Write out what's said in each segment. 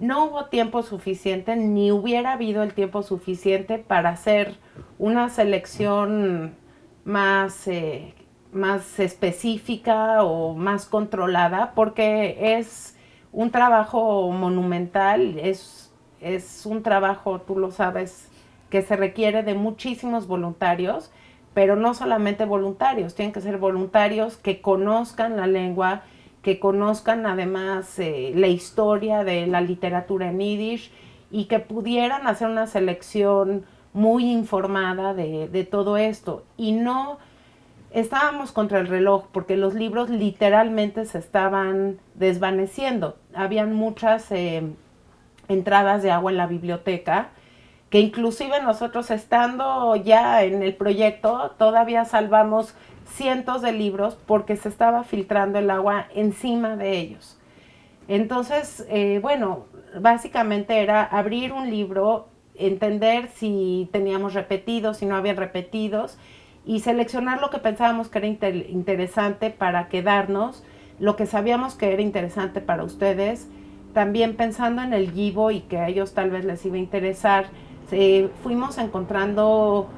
no hubo tiempo suficiente, ni hubiera habido el tiempo suficiente para hacer una selección más, más específica o más controlada, porque es un trabajo monumental, es un trabajo, tú lo sabes, que se requiere de muchísimos voluntarios, pero no solamente voluntarios, tienen que ser voluntarios que conozcan la lengua, que conozcan además la historia de la literatura en yiddish y que pudieran hacer una selección muy informada de todo esto. Y no estábamos contra el reloj porque los libros literalmente se estaban desvaneciendo. Habían muchas entradas de agua en la biblioteca, que inclusive nosotros estando ya en el proyecto todavía salvamos cientos de libros porque se estaba filtrando el agua encima de ellos. Entonces, bueno, básicamente era abrir un libro, entender si teníamos repetidos, si no había repetidos, y seleccionar lo que pensábamos que era interesante para quedarnos, lo que sabíamos que era interesante para ustedes, también pensando en el Givo y que a ellos tal vez les iba a interesar. Fuimos encontrando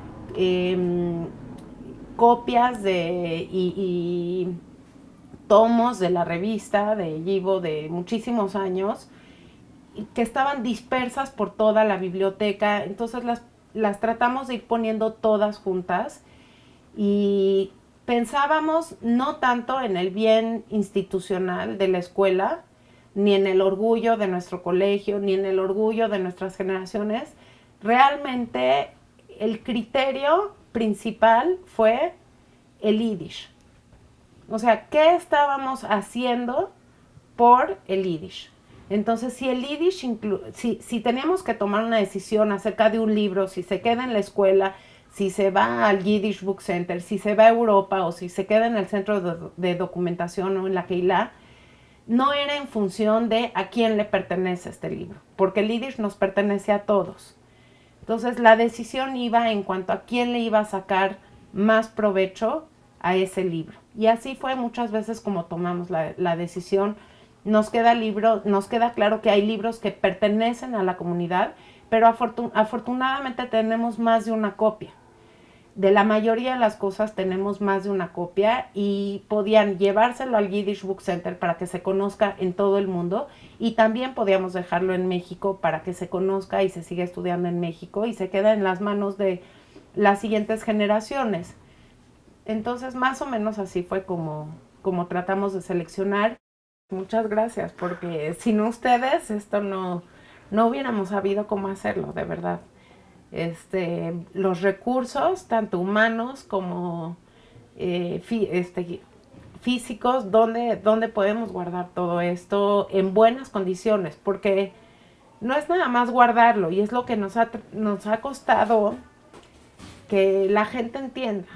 copias y tomos de la revista de Givo de muchísimos años que estaban dispersas por toda la biblioteca, entonces las tratamos de ir poniendo todas juntas y pensábamos no tanto en el bien institucional de la escuela, ni en el orgullo de nuestro colegio, ni en el orgullo de nuestras generaciones. Realmente el criterio principal fue el yiddish. O sea, ¿qué estábamos haciendo por el yiddish? Entonces, si el yiddish, si teníamos que tomar una decisión acerca de un libro, si se queda en la escuela, si se va al Yiddish Book Center, si se va a Europa o si se queda en el centro de documentación o en la Keilah, no era en función de a quién le pertenece este libro, porque el yiddish nos pertenece a todos. Entonces la decisión iba en cuanto a quién le iba a sacar más provecho a ese libro. Y así fue muchas veces como tomamos la decisión. Nos queda claro que hay libros que pertenecen a la comunidad, pero afortunadamente tenemos más de una copia. De la mayoría de las cosas tenemos más de una copia y podían llevárselo al Yiddish Book Center para que se conozca en todo el mundo y también podíamos dejarlo en México para que se conozca y se siga estudiando en México y se queda en las manos de las siguientes generaciones. Entonces, más o menos así fue como tratamos de seleccionar. Muchas gracias, porque sin ustedes esto no hubiéramos sabido cómo hacerlo, de verdad. Los recursos, tanto humanos como físicos, donde podemos guardar todo esto en buenas condiciones, porque no es nada más guardarlo, y es lo que nos ha costado que la gente entienda.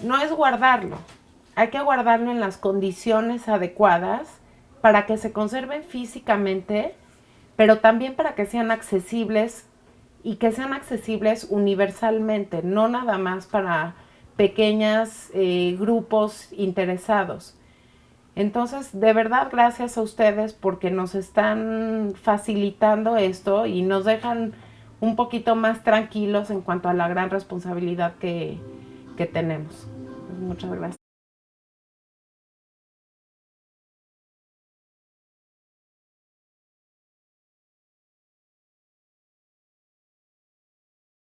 No es guardarlo, hay que guardarlo en las condiciones adecuadas para que se conserven físicamente, pero también para que sean accesibles y que sean accesibles universalmente, no nada más para pequeños grupos interesados. Entonces, de verdad, gracias a ustedes porque nos están facilitando esto y nos dejan un poquito más tranquilos en cuanto a la gran responsabilidad que tenemos. Muchas gracias.